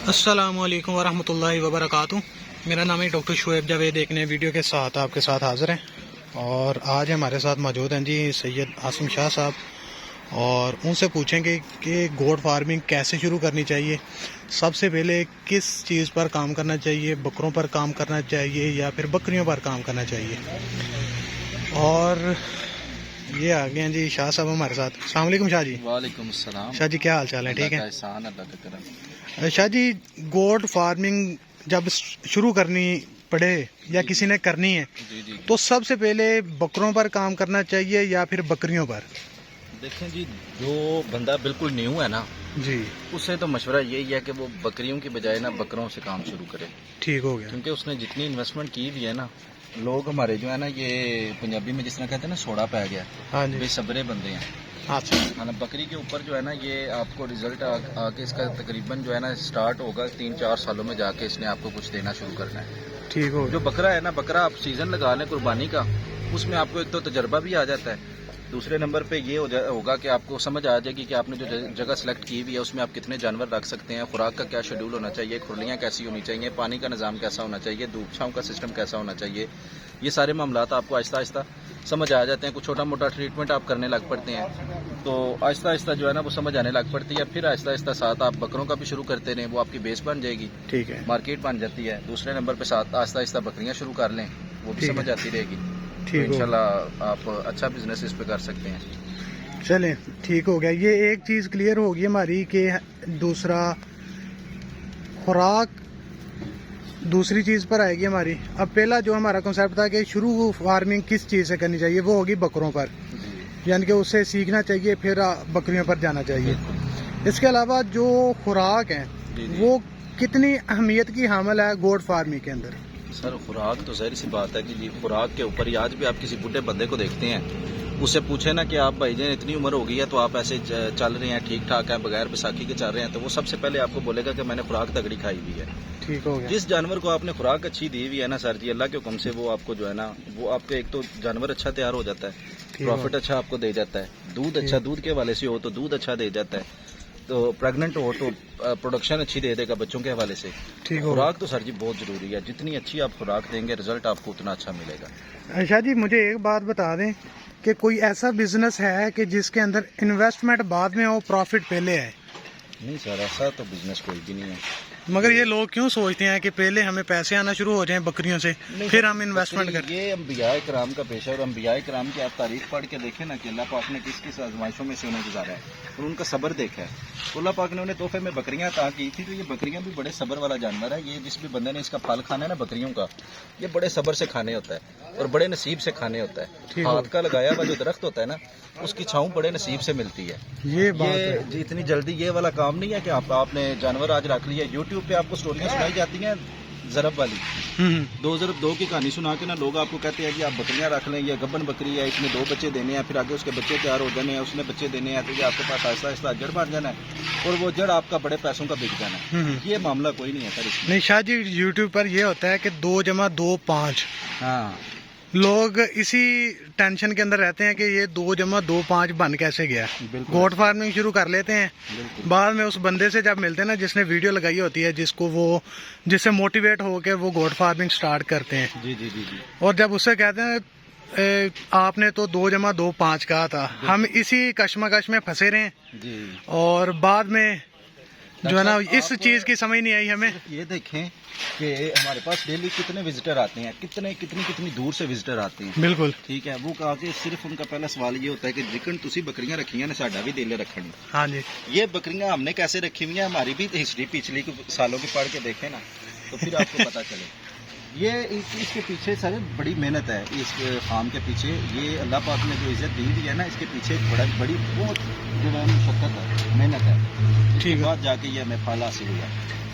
السلام علیکم ورحمۃ اللہ وبرکاتہ۔ میرا نام ہے ڈاکٹر شعیب جاوید، ایک نئے ویڈیو کے ساتھ آپ کے ساتھ حاضر ہیں، اور آج ہمارے ساتھ موجود ہیں جی سید عاصم شاہ صاحب، اور ان سے پوچھیں گے کہ گوٹ فارمنگ کیسے شروع کرنی چاہیے، سب سے پہلے کس چیز پر کام کرنا چاہیے، بکروں پر کام کرنا چاہیے یا پھر بکریوں پر کام کرنا چاہیے۔ اور یہ آ گئے ہیں جی شاہ صاحب ہمارے ساتھ۔ السلام علیکم شاہ جی۔ وعلیکم السلام۔ شاہ جی کیا حال چال ہے؟ ٹھیک ہے احسان اللہ کا کرم۔ شاہ جی، گوٹ فارمنگ جب شروع کرنی پڑے یا کسی نے کرنی ہے جی تو سب سے پہلے بکروں پر کام کرنا چاہیے یا پھر بکریوں پر؟ دیکھیں جی، جو بندہ بالکل نیو ہے نا، جی اس سے تو مشورہ یہی ہے کہ وہ بکریوں کی بجائے نا بکروں سے کام شروع کرے، ٹھیک ہو گیا۔ کیونکہ اس نے جتنی انویسٹمنٹ کی بھی ہے نا، لوگ ہمارے جو ہے نا، یہ پنجابی میں جس طرح کہتے ہیں نا سوڑا پہ گیا، ہاں جی، بے صبرے بندے ہیں۔ اچھا، بکری کے اوپر جو ہے نا، یہ آپ کو رزلٹ آ کے اس کا تقریباً جو ہے نا سٹارٹ ہوگا 3-4 سالوں میں جا کے اس نے آپ کو کچھ دینا شروع کرنا ہے۔ ٹھیک ہو جو گیا۔ بکرا ہے نا، بکرا آپ سیزن لگا لیں قربانی کا، اس میں آپ کو ایک تو تجربہ بھی آ جاتا ہے، دوسرے نمبر پہ یہ ہوگا کہ آپ کو سمجھ آ جائے گی کہ آپ نے جو جگہ سلیکٹ کی ہوئی ہے اس میں آپ کتنے جانور رکھ سکتے ہیں، خوراک کا کیا شیڈول ہونا چاہیے، کھرلیاں کیسی ہونی چاہیے، پانی کا نظام کیسا ہونا چاہیے، دھوپ چھاؤں کا سسٹم کیسا ہونا چاہیے۔ یہ سارے معاملات آپ کو آہستہ آہستہ سمجھ آ جاتے ہیں۔ کچھ چھوٹا موٹا ٹریٹمنٹ آپ کرنے لگ پڑتے ہیں تو آہستہ آہستہ جو ہے نا وہ سمجھ آنے لگ پڑتی ہے۔ پھر آہستہ آہستہ ساتھ آپ بکروں کا بھی شروع کرتے رہیں، وہ آپ کی بیس بن جائے گی، ٹھیک ہے، مارکیٹ بن جاتی ہے۔ دوسرے نمبر پہ ساتھ آہستہ آہستہ بکریاں شروع کر لیں، وہ بھی ٹھیک ہے، سمجھ آتی رہے گی، تو ٹھیک ہو گیا۔ انشاءاللہ آپ اچھا بزنس اس پہ کر سکتے ہیں۔ چلیں ٹھیک ہو گیا۔ یہ ایک چیز کلیئر ہوگی ہماری کہ دوسرا خوراک دوسری چیز پر آئے گی ہماری۔ اب پہلا جو ہمارا کنسیپٹ تھا کہ شروع فارمنگ کس چیز سے کرنی چاہیے، وہ ہوگی بکروں پر، یعنی کہ اس سے سیکھنا چاہیے، پھر بکریوں پر جانا چاہیے۔ اس کے علاوہ جو خوراک ہیں وہ کتنی اہمیت کی حامل ہے گوٹ فارمنگ کے اندر؟ سر خوراک تو ظاہر سی بات ہے کہ جی خوراک کے اوپر ہی آج بھی آپ کسی بڈھے بندے کو دیکھتے ہیں، اس سے پوچھیں نا کہ آپ بھائی جان اتنی عمر ہو گئی ہے تو آپ ایسے چل رہے ہیں ٹھیک ٹھاک ہیں بغیر بیساکھی کے چل رہے ہیں، تو وہ سب سے پہلے آپ کو بولے گا کہ میں نے خوراک تگڑی کھائی ہوئی ہے۔ ٹھیک ہو گیا۔ جس جانور کو آپ نے خوراک اچھی دی ہوئی ہے نا سر جی، اللہ کے حکم سے وہ آپ کو جو ہے نا، وہ آپ کا ایک تو جانور اچھا تیار ہو جاتا ہے، پروفٹ اچھا آپ کو دے جاتا ہے، دودھ اچھا، دودھ کے حوالے سے ہو تو دودھ اچھا دے جاتا ہے، تو پریگننٹ ہو تو پروڈکشن اچھی دے دے گا بچوں کے حوالے سے۔ ٹھیک ہو خوراک تو سر جی بہت ضروری ہے، جتنی اچھی آپ خوراک دیں گے رزلٹ آپ کو اتنا اچھا ملے گا۔ شاہ جی مجھے ایک بات بتا دیں کہ کوئی ایسا بزنس ہے کہ جس کے اندر انویسٹمنٹ بعد میں ہو، پروفٹ پہلے ہے؟ نہیں سر، ایسا تو بزنس کوئی بھی نہیں ہے، مگر یہ لوگ کیوں سوچتے ہیں کہ پہلے ہمیں پیسے آنا شروع ہو جائیں بکریوں سے پھر ہم انویسٹمنٹ کریں؟ یہ انبیاء کرام کا پیشہ، اور انبیاء کرام کی آپ تاریخ پڑھ کے دیکھیں نا کہ اللہ پاک نے کس کس آزمائشوں میں سے انہیں گزارا ہے اور ان کا صبر دیکھا ہے، تو اللہ پاک نے انہیں تحفے میں بکریاں عطا کی تھی، تو یہ بکریاں بھی بڑے صبر والا جانور ہے۔ یہ جس بھی بندے نے اس کا پھل کھانا ہے نا بکریوں کا، یہ بڑے صبر سے کھانے ہوتا ہے اور بڑے نصیب سے کھانے ہوتا ہے۔ ہاتھ کا لگایا ہوا جو درخت ہوتا ہے نا، اس کی چھاؤں بڑے نصیب سے ملتی ہے۔ یہ بات ہے جی اتنی جلدی یہ والا کام نہیں ہے کہ آپ نے جانور آج رکھ لیا۔ یوٹیوب پہ آپ کو سٹوریاں سنائی جاتی ہیں ضرب والی، 2 ضرب 2 کی کہانی سنا کے نا لوگ آپ کو کہتے ہیں کہ آپ بکریاں رکھ لیں، یہ گبن بکری ہے، اس میں 2 بچے دینے ہیں، پھر آگے اس کے بچے تیار ہو جانے ہیں، اس نے بچے دینے ہیں، تو یہ آپ کے پاس آہستہ آہستہ جڑ بن جانا ہے اور وہ جڑ آپ کا بڑے پیسوں کا بک جانا ہے۔ یہ معاملہ کوئی نہیں ہے سر اس میں۔ نہیں شاہ جی، یوٹیوب پر یہ ہوتا ہے کہ 2 + 2 = 5۔ ہاں لوگ اسی ٹینشن کے اندر رہتے ہیں کہ یہ 2 + 2 = 5 بن کیسے گیا۔ بالکل گوٹ فارمنگ شروع کر لیتے ہیں، بالکل بعد میں اس بندے سے جب ملتے ہیں نا جس نے ویڈیو لگائی ہوتی ہے، جس سے موٹیویٹ ہو کے وہ گوٹ فارمنگ سٹارٹ کرتے ہیں، جی جی جی جی اور جب اس سے کہتے ہیں آپ نے تو 2 + 2 = 5 کہا تھا، ہم اسی کشمکش میں پھنسے رہے ہیں، جی۔ اور بعد میں جو ہے نا اس چیز کی سمجھ نہیں آئی ہمیں۔ یہ دیکھیں کہ ہمارے پاس ڈیلی کتنے وزٹر آتے ہیں، کتنی دور سے وزٹر آتے ہیں، بالکل ٹھیک ہے۔ وہ کہا کہ صرف ان کا پہلا سوال یہ ہوتا ہے کہ جکن تسی بکریاں رکھی ہیں نا ساڈا بھی دل رکھنی۔ ہاں جی، یہ بکریاں ہم نے کیسے رکھی ہوئی ہیں، ہماری بھی ہسٹری پچھلی سالوں کی پڑھ کے دیکھیں نا تو پھر آپ کو پتہ چلے۔ یہ اس کے پیچھے سر بڑی محنت ہے، اس فارم کے پیچھے یہ اللہ پاک نے جو عزت دی ہوئی ہے نا، اس کے پیچھے بڑی بہت جو ہے مشقت ہے، محنت ہے، اس کے بعد جا کے یہ ہمیں پھل حاصل ہوا۔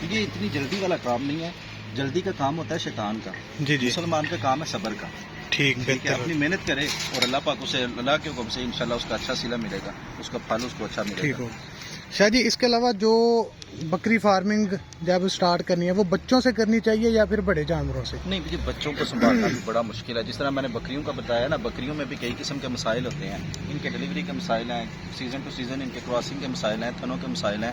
یہ اتنی جلدی والا کام نہیں ہے، جلدی کا کام ہوتا ہے شیطان کا، جی جی، مسلمان کا کام ہے صبر کا۔ ٹھیک ہے، بہتر، اپنی محنت کرے اور اللہ پاک اسے اللہ کے حکم سے انشاءاللہ اس کا اچھا صلہ ملے گا، اس کا پھل اس کو اچھا ملے ٹھیک گا۔ ہو۔ شاہ جی اس کے علاوہ جو بکری فارمنگ جب سٹارٹ کرنی ہے وہ بچوں سے کرنی چاہیے یا پھر بڑے جانوروں سے؟ نہیں مجھے بچوں کو سنبھالنا بھی بڑا مشکل ہے، جس طرح میں نے بکریوں کا بتایا نا، بکریوں میں بھی کئی قسم کے مسائل ہوتے ہیں، ان کے ڈیلیوری کے مسائل ہیں، سیزن ٹو سیزن ان کے کراسنگ کے مسائل ہیں، تھنوں کے مسائل ہیں،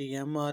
TMR